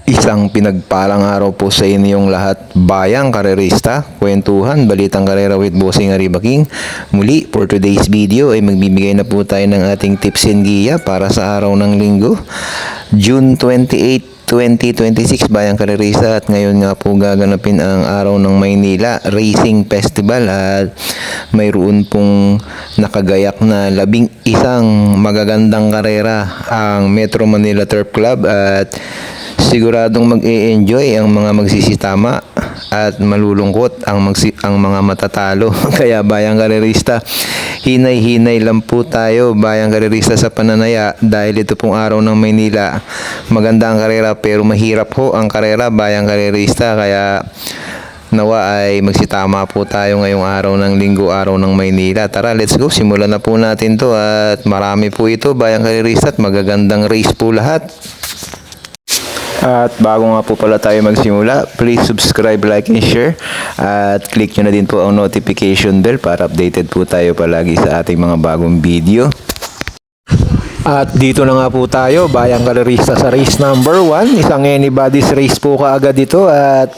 Isang pinagpalang araw po sa inyong lahat, bayang karerista, kwentuhan, balitang karera with Bossing Arriba King. Muli, for today's video ay magbibigay na po tayo ng ating tips and giya para sa araw ng linggo, June 28, 2026, bayang karerista. At ngayon nga po gaganapin ang araw ng Maynila Racing Festival at mayroon pong nakagayak na 11 magagandang karera ang Metro Manila Turf Club at siguradong mag-e-enjoy ang mga magsisitama at malulungkot ang mga matatalo. Kaya bayang karerista, hinay-hinay lang po tayo bayang karerista sa pananaya dahil ito pong araw ng Maynila. Maganda ang karera pero mahirap ho ang karera bayang karerista, kaya nawa ay magsitama po tayo ngayong araw ng linggo, araw ng Maynila. Tara, let's go. Simulan na po natin to at marami po ito bayang karerista at magagandang race po lahat. At bago nga po pala tayo magsimula, please subscribe, like, and share. At click nyo na din po ang notification bell para updated po tayo palagi sa ating mga bagong video. At dito na nga po tayo, bayang karerista sa race number 1. Isang anybody's race po kaagad ito at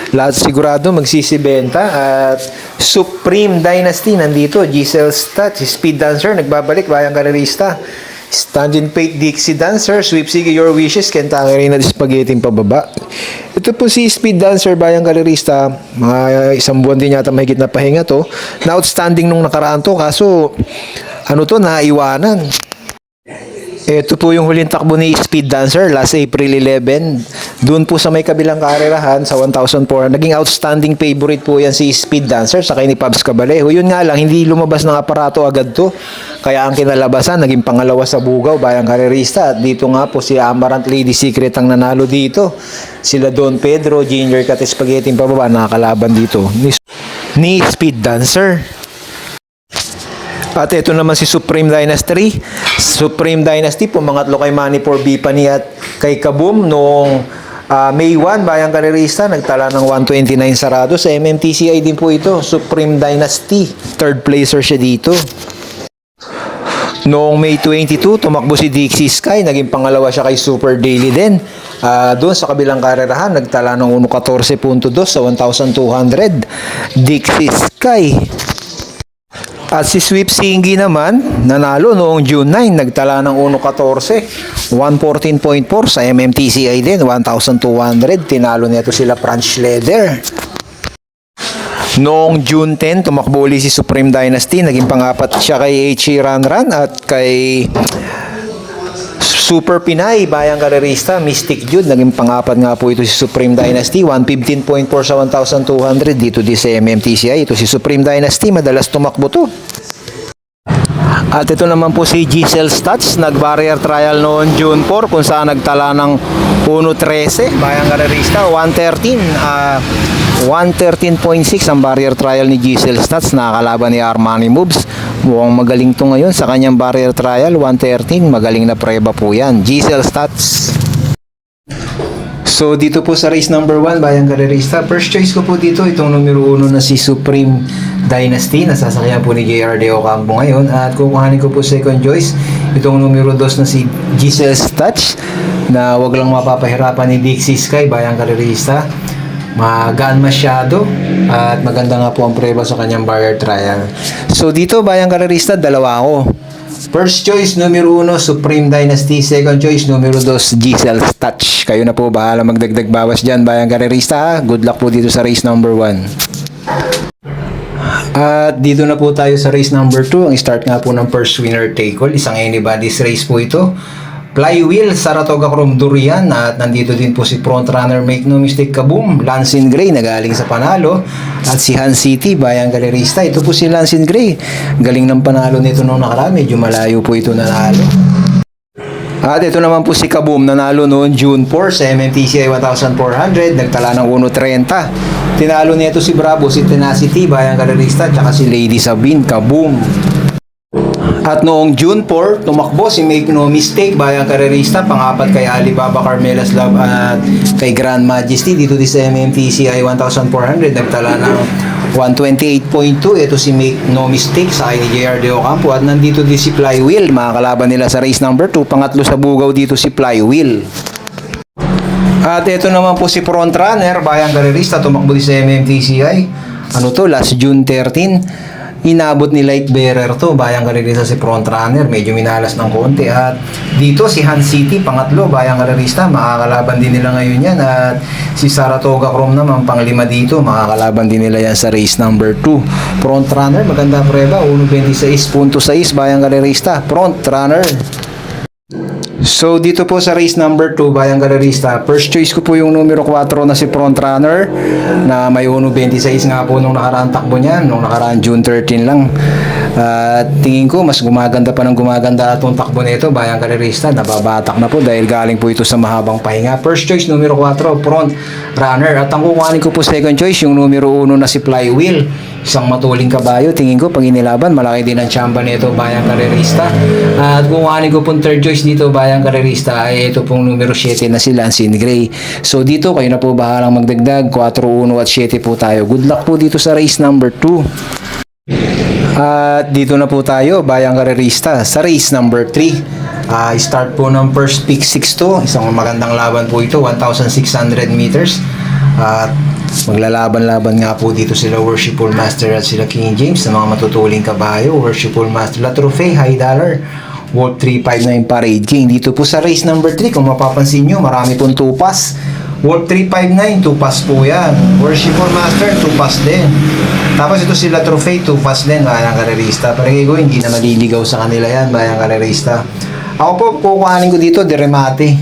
lahat sigurado magsisibenta. At Supreme Dynasty nandito, Giselle Stats, Speed Dancer, nagbabalik bayang karerista. Stand-in Fate, Dixie Dancer, Sweep Sige Your Wishes, Kentucky Reina Spaghetti pababa. Ito po si Speed Dancer, bayang karerista, mga isang buwan din yata mahigit na pahinga to. Na outstanding nung nakaraan to, kaso naiwanan. Ito po yung huling takbo ni Speed Dancer last April 11. Doon po sa may kabilang karerahan sa 1,400. Naging outstanding favorite po yan si Speed Dancer sa ni Pabs Cabalejo. Yun nga lang, hindi lumabas ng aparato agad to. Kaya ang kinalabasan, naging pangalawa sa Bugaw, bayang karerista. At dito nga po si Amaranth Lady Secret ang nanalo dito. Sila Don Pedro, Ginger Cat Spaghetti pababa, nakakalaban dito ni Speed Dancer. At ito naman si Supreme Dynasty. Supreme Dynasty, pumangatlo kay Manny for Bipani at kay Kaboom noong May 1, bayang karerista, nagtala ng 129 sarado. Sa MMTCI din po ito, Supreme Dynasty. Third placer siya dito. Noong May 22, tumakbo si Dixie Sky, naging pangalawa siya kay Super Daily din. Doon sa kabilang karerahan, nagtala ng 1.14.2 sa 1,200. Dixie Sky. At si Sweep Singi naman, nanalo noong June 9, nagtala ng 1.14, 114.4 sa MMTCI din, 1,200. Tinalo nito sila French Leather. Noong June 10, tumakbo ulit si Supreme Dynasty, naging pangapat siya kay H.E. Ranran at kay Super Pinay, bayang karerista, Mystic Jude, naging pangapat nga po ito si Supreme Dynasty, 115.4 sa 1,200 dito di sa MMTCI. Ito si Supreme Dynasty, madalas tumakbo to. At ito naman po si Giselle Stats, nag-barrier trial noon June 4 kung saan nagtala ng 1.13, bayang karerista, 113.6 ang barrier trial ni Giselle Stats, nakakalaban ni Armani Moves. Mukhang magaling to ngayon sa kanyang barrier trial, 113, magaling na preba po yan, Giselle Stats. So dito po sa race number 1, bayang karerista, first choice ko po dito itong numero 1 na si Supreme Dynasty, nasasakyan po ni JR De Ocampo ngayon. At kukuhanin ko po second choice itong numero 2 na si Giselle Stats, na wag lang mapapahirapan ni Dixie Sky, bayang karerista. Magaan masyado at maganda nga po ang preba sa kanyang barrier trial. So dito bayang karerista, dalawa ako. First choice numero 1 Supreme Dynasty, second choice numero 2 Giselle Stats. Kayo na po bahala magdagdag bawas dyan bayang karerista. Good luck po dito sa race number 1. At dito na po tayo sa race number 2. Ang start nga po ng first winner take all, isang anybody's race po ito. Flywheel, Saratoga Chrome Durian. At nandito din po si front runner Make No Mistake Kaboom, Lancin Gray na galing sa panalo. At si Han City, bayang karerista. Ito po si Lancin Gray, galing ng panalo nito noong nakaraan, medyo malayo po ito nanalo. At ito naman po si Kaboom, nanalo noon June 4 sa MMTCI 1,400, nagtala ng 1.30. Tinalo nito si Bravo, si Tenacity, bayang karerista, tsaka si Lady Sabine, Kaboom. At noong June 4, tumakbo si Make No Mistake, bayang karerista, pangapat kay Alibaba Carmela's Love at kay Grand Majesty dito di sa MMTCI 1,400, nagtala ng 128.2. Ito si Make No Mistake sa ni JR De Ocampo. At nandito din si Flywheel, mga kalaban nila sa race number 2, pangatlo sa Bugaw dito si Flywheel. At ito naman po si front runner, bayang karerista, tumakbo din sa MMTCI. Ano to, last June 13. Inabot ni Light Bearer to, bayang karerista si front runner, medyo minalas ng konti. At dito si Han City, pangatlo, bayang karerista, makakalaban din nila ngayon yan. At si Saratoga Chrome naman, panglima dito, makakalaban din nila yan sa race number 2. Front runner, maganda preba, 1.26.6, bayang karerista, front runner. So dito po sa race number 2, bayang galerista, first choice ko po yung numero 4 na si front runner na may 1.26 nga po nung nakaraan takbo niyan, nung nakaraan June 13 lang. Tingin ko mas gumaganda pa ng gumaganda itong takbo nito, bayang galerista, nababatak na po dahil galing po ito sa mahabang pahinga. First choice numero 4, front runner, at ang kukuhanin ko po second choice yung numero 1 na si Flywheel, isang matuling kabayo. Tingin ko pag inilaban malaki din ang tsamba nito, bayang karerista. At kukuhanin ko pong third choice dito, bayang karerista, ay ito pong numero 7 na si Lancin Gray. So dito kayo na po bahalang magdagdag, 4, 1 at 7 po tayo. Good luck po dito sa race number 2. At dito na po tayo, bayang karerista, sa race number 3. Start po ng first pick 6-2, isang magandang laban po ito, 1,600 meters. At maglalaban-laban nga po dito sila Worshipful Master at sila King James na mga matutuling kabayo. Worshipful Master, La Trophy, High Dollar, Wolf 359, Parade King. Dito po sa race number 3, kung mapapansin nyo, marami pong tupas. Wolf 359, tupas po yan. Worshipful Master, tupas din. Tapos ito sila Trophy, tupas din, bayang karerista. Parang ko, hindi na maliligaw sa kanila yan, bayang karerista. Ako po, kukuhanin ko dito, Deremate.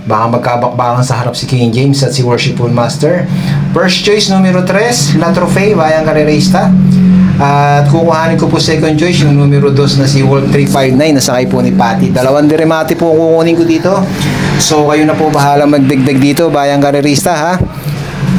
Baka magkabakbakan sa harap si King James at si Worshipful Master. First choice numero 3, La Trophy, bayang karerista. At kukuhanin ko po second choice yung numero 2 na si Wolf 359 na sakay po ni Patty. Dalawang Deremate po kukunin ko dito. So kayo na po bahala magdagdag dito, bayang karerista ha.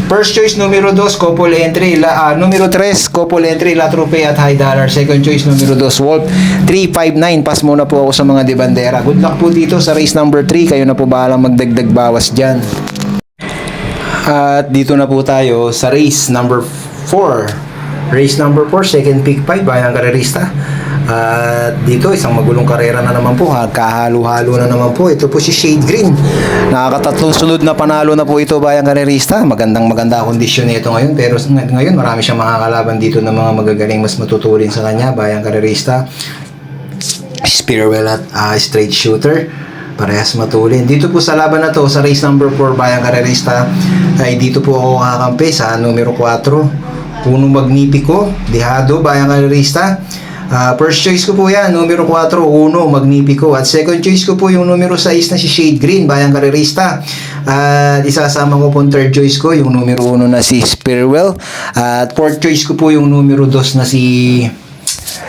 First choice numero 2, couple entry, numero 3, couple entry, La Trophy at High Dollar. Second choice numero 2, Wolf 359. Pass muna po ako sa mga de bandera. Good luck po dito sa race number 3. Kayo na po bahalang magdagdag bawas dyan. At dito na po tayo sa race number 4. Race number 4, second pick 5, bayang karerista. At dito, isang magulong karera na naman po, kahalo-halo na naman po. Ito po si Shade Green. Nakakatatlong sunod na panalo na po ito, bayang karerista. Maganda kondisyon nito ngayon. Pero ngayon, marami siyang makakalaban dito ng mga magagaling, mas matutulin sa kanya, bayang karerista. Spearwell at straight shooter. Parehas matulin. Dito po sa laban na to, sa race number 4, bayang karerista, ay dito po ako kakampi sa numero 4. Puno Magnifico, Dejado, bayang karerista. First choice ko po yan, numero 4, Uno, Magnifico. At second choice ko po yung numero 6 na si Shade Green, bayang karerista. At isasama ko po third choice ko, yung numero 1 na si Spearwell. At fourth choice ko po yung numero 2 na si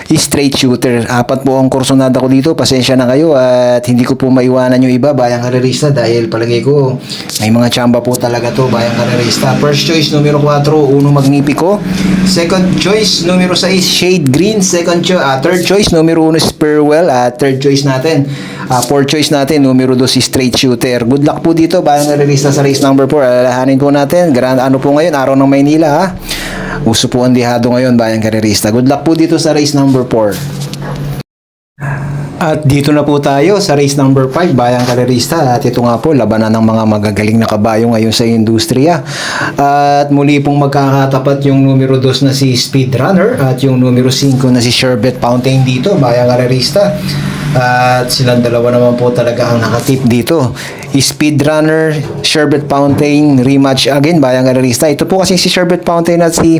straight shooter. 4 po ang kursonada ko dito. Pasensya na kayo at hindi ko po maiwanan yung iba, bayang karerista, dahil palagay ko may mga tsamba po talaga to, bayang karerista. First choice numero 4, Uno Magnifico. Second choice numero 6, Shade Green. Third choice numero 1, Spearwell. At third choice natin, fourth choice natin, numero 2 si straight shooter. Good luck po dito, bayang karerista, sa race number 4. Alalahanin po natin, po ngayon, araw ng Maynila ha. Uso po ang dihado ngayon, bayang karerista. Good luck po dito sa race number 4. At dito na po tayo sa race number 5, bayang karerista. At ito nga po, labanan ng mga magagaling na kabayo ngayon sa industriya. At muli pong magkakatapat yung numero 2 na si Speedrunner at yung numero 5 na si Sherbet Fountain dito, bayang karerista. At silang dalawa naman po talaga ang nakatip dito. Speedrunner, Sherbet Fountain, rematch again, bayang karerista. Ito po kasi si Sherbet Fountain at si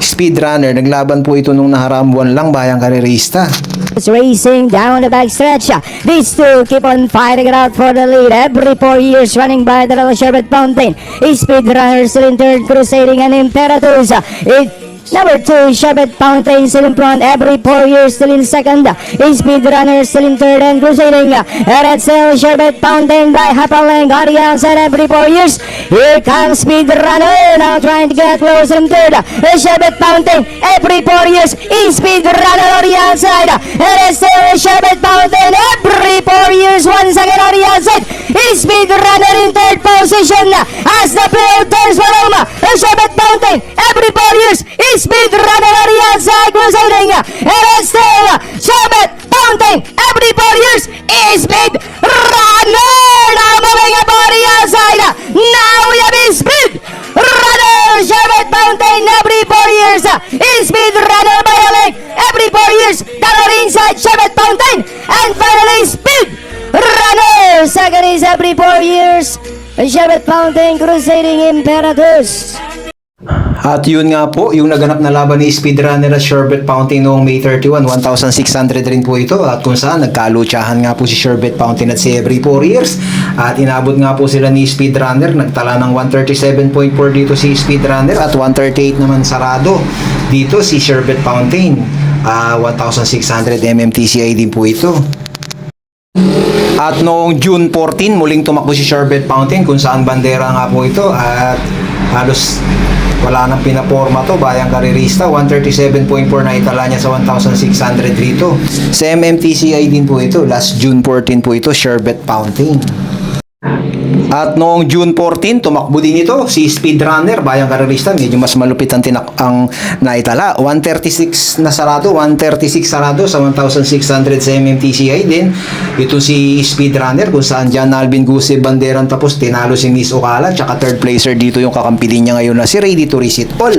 Speedrunner, naglaban po ito nung nakaraang buwan lang, bayang karerista. It's racing down the backstretch. These two keep on fighting it out for the lead. Every 4 years running by the little Sherbet Fountain. Speedrunner still in third, crusading and Imperatus. Number 2, Sherbet Fountain still in front. Every 4 years still in second. Speedrunner still in third and crusading. And it's still Sherbet Fountain by Hapalang. On the outside every 4 years. Here comes Speedrunner now trying to get closer in third. Sherbet Fountain every 4 years. Speedrunner on the outside. And it's still Sherbet Fountain every 4 years. Once again on the outside. Speedrunner in third position. As the field turns for home. Sherbet Fountain every 4 years. Speedrunner on the outside, crusading, and it's still Sherbet Fountain every 4 years. Speedrunner now moving up on the outside. years, Sherbet Fountain Crusading Imperatus. At yun nga po, yung naganap na laban ni Speedrunner at Sherbet Fountain noong May 31, 1,600 rin po ito. At kung saan, nagkalutsahan nga po si Sherbet Fountain at si Every 4 Years. At inabot nga po sila ni Speedrunner. Nagtala ng 137.4 dito si Speedrunner at 138 naman sarado dito si Sherbet Fountain. 1,600 MMTCI din po ito. At noong June 14, muling tumakbo si Sherbet Fountain kung saan bandera nga po ito at halos wala nang pinaporma to, bayang karerista. 137.4 na itala niya sa 1,600 rito. Sa MMTCI din po ito, last June 14 po ito, Sherbet Fountain. At noong June 14, tumakbo din ito si Speedrunner, bayang karerista, medyo mas malupit ang naitala. 136 na sarado, 136 sarado sa 1,600 sa MMTCI din. Ito si Speedrunner kung saan John Alvin Guse banderan tapos tinalo si Miss Ocala, tsaka third placer dito yung kakampi niya ngayon na si Ready to Reset All.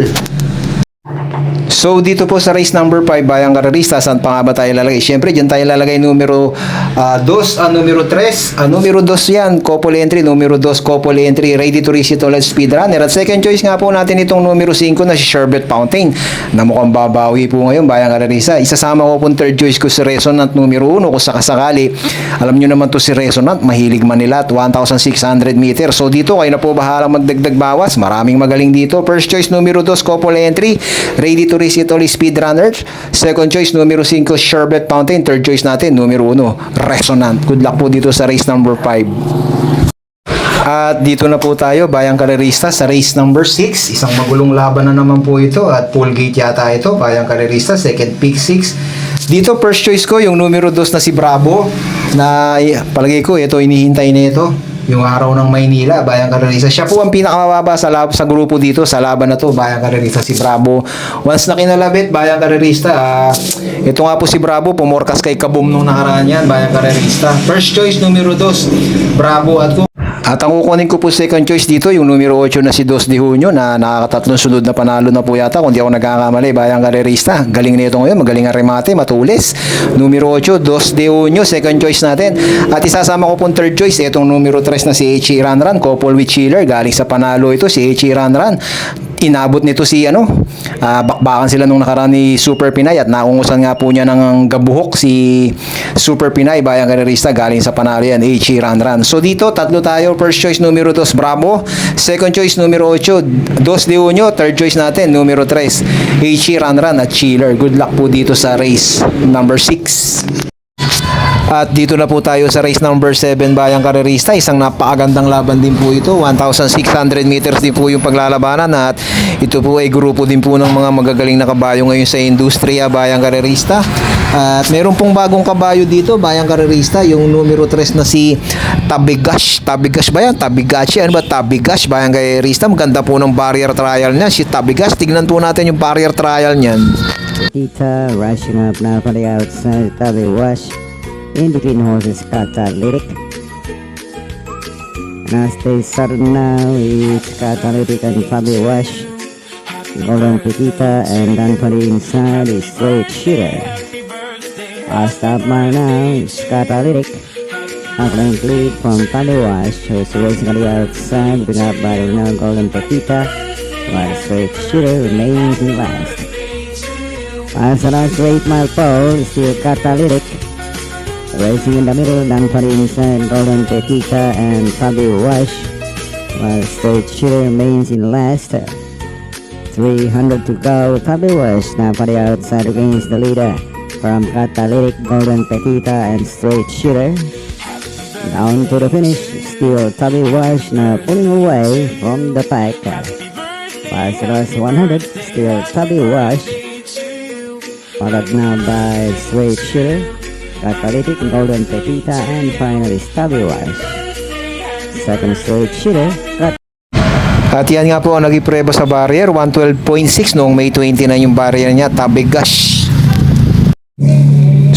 So dito po sa race number 5, bayang karerista, saan pa nga ba tayo lalagay? Siyempre dyan tayo lalagay numero 2, numero 3, numero 2 yan, couple entry, numero 2 couple entry, Ready to Reset All at Speedrunner. At second choice nga po natin itong numero 5 na si Sherbet Fountain na mukhang babawi po ngayon, bayang karerista. Isasama ko pong third choice ko si Resonant numero 1 kung sakasakali. Alam nyo naman to si Resonant, mahilig Manila at 1,600 meters. So dito kayo na po bahalang magdagdag bawas, maraming magaling dito. First choice numero 2 couple entry, Ready to Reset All Speedrunner. Second choice numero 5 Sherbet Fountain. Third choice natin numero 1 Resonant. Good luck po dito sa race number 5. At dito na po tayo, bayang karerista, sa race number 6. Isang magulong laban na naman po ito at full gate yata ito, bayang karerista, second pick 6. Dito first choice ko yung numero 2 na si Bravo, na palagay ko ito inihintay na ito, yung araw ng Maynila, bayang karerista. Siya po ang pinakamababa sa grupo dito sa laban na to, bayang karerista, si Bravo. Once na kinalabit, bayang karerista, ito nga po si Bravo, pumorkas kay Kaboom nung nakaraan yan, bayang karerista. First choice numero 2 Bravo. At ang kukunin ko po second choice dito, yung numero 8 na si Dos de Junio na nakakatatlong sunod na panalo na po yata, kung di ako nagkakamali, bayang karerista. Galing na ito ngayon, magaling ang remate, matulis. Numero 8, Dos de Junio, second choice natin. At isasama ko pong third choice, itong numero 3 na si H.E. Ranran, couple with Chiller, galing sa panalo ito si H.E. Ranran. Inabot nito si bakbakan sila nung nakaraan ni Super Pinay at nakungusan nga po niya ng gabuhok si Super Pinay, bayang karerista, galing sa panalo yan, H.E. Ranran. So dito tatlo tayo, first choice numero 2 Bravo, second choice numero 8 Dos de Junio, third choice natin numero 3 H.E. Ranran at Chiller. Good luck po dito sa race number 6. At dito na po tayo sa race number 7, bayang karerista. Isang napakagandang laban din po ito. 1,600 meters din po yung paglalabanan. At ito po ay grupo din po ng mga magagaling na kabayo ngayon sa industriya, bayang karerista. At meron pong bagong kabayo dito, bayang karerista. Yung numero 3 na si Tabigash. Tabigash ba yan? Tabigashi. Ano ba? Tabigash, bayang karerista. Maganda po ng barrier trial niya. Si Tabigash, tignan po natin yung barrier trial niyan. Tita rushing up now from the outside, Tabi Wash. In between horses, Catalytic. Now stay sudden now, it's Catalytic and Fabi Wash. Golden Petita and then for the inside is Straight Shooter. I'll stop by now, it's Catalytic. Outline lead from Fabi Wash, who's racing on the outside, bring up by now Golden Petita, while Straight Shooter remains in last. As around 8 mile pole, still Catalytic. Racing in the middle, down for the inside, Golden Petita and Fabi Wash, while Straight Shooter remains in last. 300 to go, Fabi Wash now for the outside against the leader from Catalytic, Golden Petita and Straight Shooter. Down to the finish, still Fabi Wash now pulling away from the pack. Past the last 100, still Fabi Wash, followed now by Straight Shooter, Catalytic, Golden Petita, and finally Fabi Wash. Second Straight Shooter, At yan nga po ang nag-ipreba sa barrier, 112.6 noong May 29 yung barrier niya, Tabigash.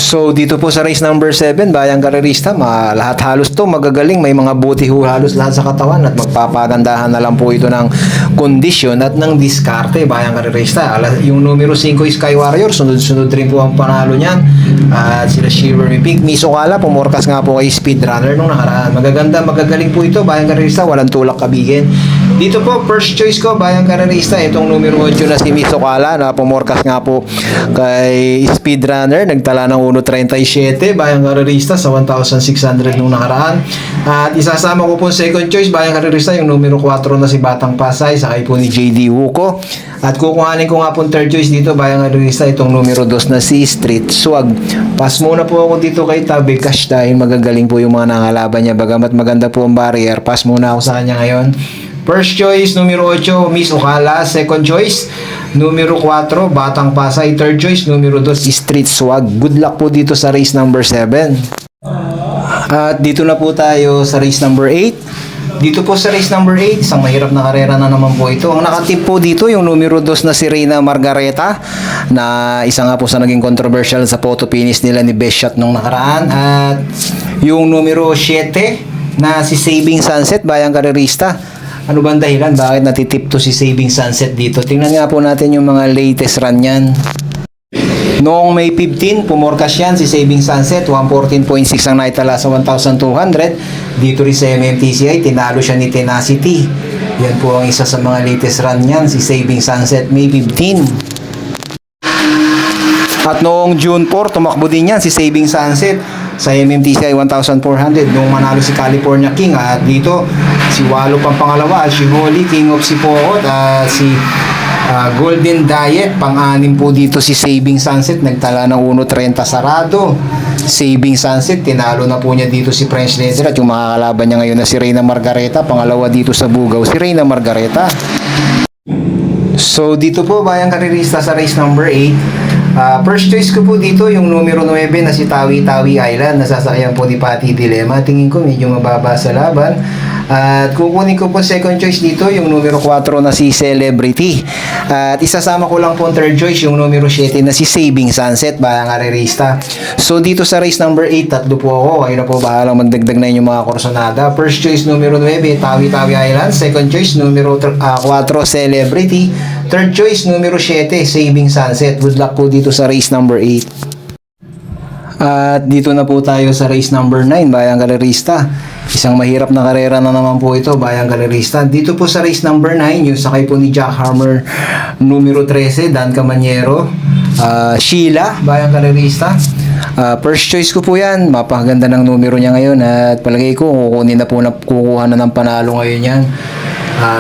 So dito po sa race number 7, Bayang Karerista, lahat halos to magagaling, may mga buti ho halos lahat sa katawan at magpapagandahan na lang po ito ng kondisyon at ng diskarte, Bayang Karerista. Yung numero 5 Sky Warrior, sunod-sunod rin po ang panalo niyan. At sila Shiver Me Pink, Misokala, pumorkas nga po kay Speedrunner nung nakaraan. Magagaling po ito, Bayang Karerista, walang tulak kabigin. Dito po, first choice ko, Bayang Karerista, itong numero 8 na si Misokala na pumorkas nga po kay Speedrunner, nagtala ng 1.37, Bayang Karerista sa 1,600 nung nakaraan. At isasama ko po second choice, Bayang Karerista, yung numero 4 na si Batang Pasay, sakay po ni JD Wuko. At kukuhanin ko nga po third choice dito, Bayang Karerista, itong numero 2 na si Street Swag. Pass muna po ako dito kay Tabi Cash dahil magagaling po yung mga nakalaban niya. Bagamat maganda po ang barrier, pass muna ako sa kanya ngayon. First choice, numero 8, Miss Okala. Second choice, numero 4, Batang Pasay. Third choice, numero 2, Street Swag. Good luck po dito sa race number 7. At dito na po tayo sa race number 8. Dito po sa race number 8, isang mahirap na karera na naman po ito. Ang nakatip po dito, yung numero 2 na si Reyna Margareta, na isa nga po sa naging controversial sa photo finish nila ni Best Shot nung nakaraan. At yung numero 7 na si Saving Sunset, Bayang Karerista. Ano ba ang dahilan? Bakit natitip to si Saving Sunset dito? Tingnan nga po natin yung mga latest run yan. Noong May 15, pumorkas yan si Saving Sunset. 114.6 ang naitala sa 1,200. Dito rin sa MMTCI, tinalo siya ni Tenacity. Yan po ang isa sa mga latest run yan, si Saving Sunset, May 15. At noong June 4, tumakbo din yan si Saving Sunset sa MMTCI 1,400 nung manalo si California King. At dito, si Walo pang pangalawa, si Holy, King of Sipokot, at si Golden Diet, pang-anim po dito si Saving Sunset, nagtala ng 1.30 sarado. Saving Sunset, tinalo na po niya dito si French Leather at yung makakalaban niya ngayon na si Reyna Margareta, pangalawa dito sa Bugaw, si Reyna Margareta. So dito po, Bayang Karerista, sa race number 8. First choice ko po dito yung numero 9 na si Tawi-Tawi Island, nasasakyan po ni Patty Dilemma. Tingin ko medyo mababa sa laban. At kukunin ko po second choice dito yung numero 4 na si Celebrity. At isasama ko lang po third choice yung numero 7 na si Saving Sunset, Bayang Karerista. So dito sa race number 8, tatlo po ako. Kayo na po bahalang magdagdag na yung mga korsonada. First choice numero 9, Tawi-Tawi Island. Second choice numero 4, Celebrity. Third choice numero 7, Saving Sunset. Good luck po dito sa race number 8. At dito na po tayo sa race number 9, Bayang Karerista. Isang mahirap na karera na naman po ito, Bayang Karerista. Dito po sa race number 9, yung sakay po ni Jack Hammer, numero 13, Dan Camanyero. Sheila, Bayang Karerista. First choice ko po yan. Mapakaganda ng numero niya ngayon at palagay ko kukuha na ng panalo ngayon yan.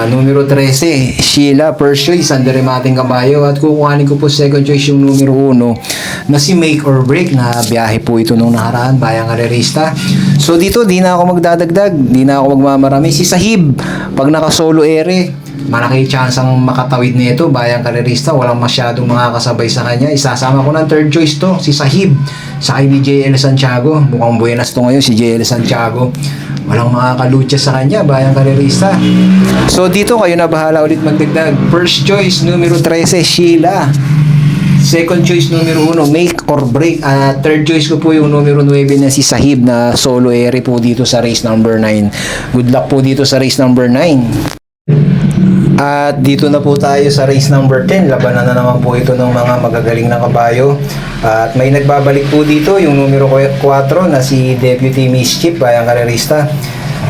Numero 13, Sheila, first choice, Andre Mating Kabayo. At kukuhanin ko po second choice yung numero 1 na si Make or Break, na biyahe po ito nung nakaraan, Bayang Karerista. So dito, di na ako magdadagdag, di na ako magmamarami. Si Sahib, pag naka-solo ere, malaki chance ang makatawid nito, Bayang Karerista. Walang masyadong mga kasabay sa kanya. Isasama ko ng third choice to, si Sahib, sakay ni JL Santiago. Mukhang buenas to ngayon si JL Santiago. Walang makakalutsa sa kanya, Bayang Karerista. So dito, kayo na bahala ulit magdagdag. First choice, numero 13, Sheila. Second choice, numero 1, Make or Break. Third choice ko po yung numero 9 na si Sahib, na solo ere po dito sa race number 9. Good luck po dito sa race number 9. At dito na po tayo sa race number 10. Labanan na naman po ito ng mga magagaling na kabayo. At may nagbabalik po dito yung numero 4 na si Deputy Mischief, Bayang Karerista.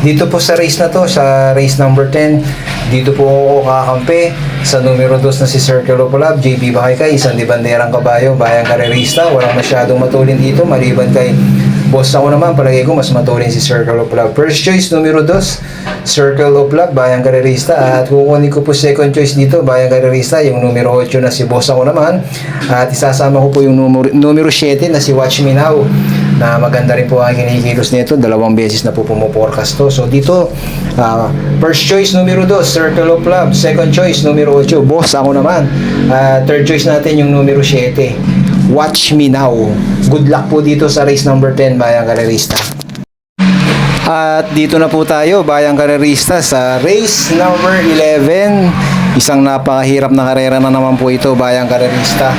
Dito po sa race na to, sa race number 10, dito po ako kakampi sa numero 2 na si Circle of Love, JB Bakaykay, isang di banderang kabayo, Bayang Karerista. Walang masyadong matulin dito, maliban kay boss ako naman, palagay ko mas matulin si Circle of Love. First choice, numero 2, Circle of Love, Bayang Karerista. At kukunin ko po second choice dito, Bayang Karerista, yung numero 8 na si boss ako naman. At isasama ko po yung numero 7 na si Watch Me Now, na maganda rin po ang kinikilos nito. 2 beses na po pumuporkas to. So dito, first choice, numero 2, Circle of Love. Second choice, numero 8, boss ako naman. Third choice natin yung numero 7, Watch Me Now. Good luck po dito sa race number 10, Bayang Karerista. At dito na po tayo, Bayang Karerista, sa race number 11. Isang napakahirap na karera na naman po ito, Bayang Karerista.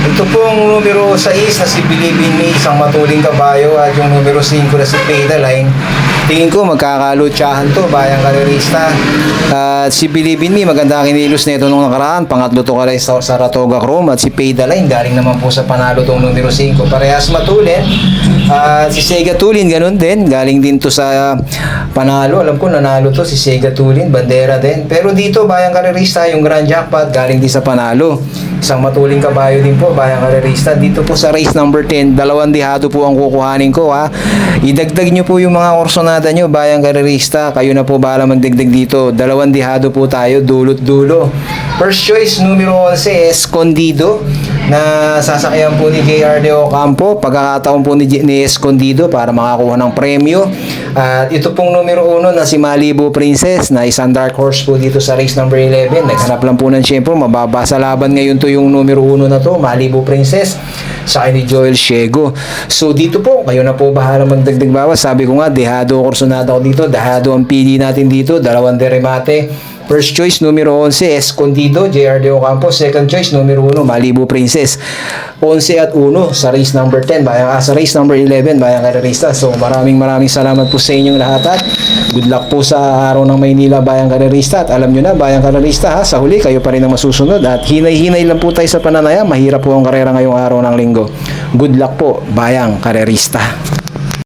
Ito pong numero 6 na si Believe in Me, isang matuling kabayo, at yung numero 5 na si Pedaline. Tingin ko magkakalutsahan to, bayang karerista. At si Believe in Me, maganda kinilos nito nung nakaraan. Pangatlo to kalay sa Saratoga Chrome. At si Pedaline, galing naman po sa panalo tong numero 5. Parehas matulin. At si Sega Tulin, ganun din. Galing din to sa panalo. Alam ko nanalo to si Sega Tulin, bandera din. Pero dito, bayang karerista, yung Grand Jackpot, galing din sa panalo. Isang matuling kabayo din po, bayang karerista. Dito po sa race number 10, 2 dihado po ang kukuhanin ko, ha. Idagdag nyo po yung mga orsonada nyo, bayang karerista. Kayo na po bahala magdagdag dito. 2 dihado po tayo, dulot dulo. First choice, numero 11, Escondido, na sasakyan po ni JR De Ocampo. Pagkakataon po ni Escondido para makakuha ng premyo. At ito pong numero 1 na si Malibu Princess, na isang dark horse po dito sa race number 11. Naghanap lang po ng siyempre, mababa sa laban ngayon to yung numero 1 na to, Malibu Princess, sa ni Joel Shego. So dito po, kayo na po bahala magdagdag bawas. Sabi ko nga, dehado orsonada ko dito, dehado ang pili natin dito, 2 deremate. First choice, numero 11, Escondido, JR De Ocampo. Second choice, numero 1, Malibu Princess. 11 at 1 sa race number 10, sa race number 11, bayang karerista. So maraming salamat po sa inyong lahat, at good luck po sa araw ng Maynila, bayang karerista. At alam nyo na, bayang karerista, ha, sa huli, kayo pa rin ang masusunod. At hinay-hinay lang po tayo sa pananaya. Mahirap po ang karera ngayong araw ng linggo. Good luck po, bayang karerista.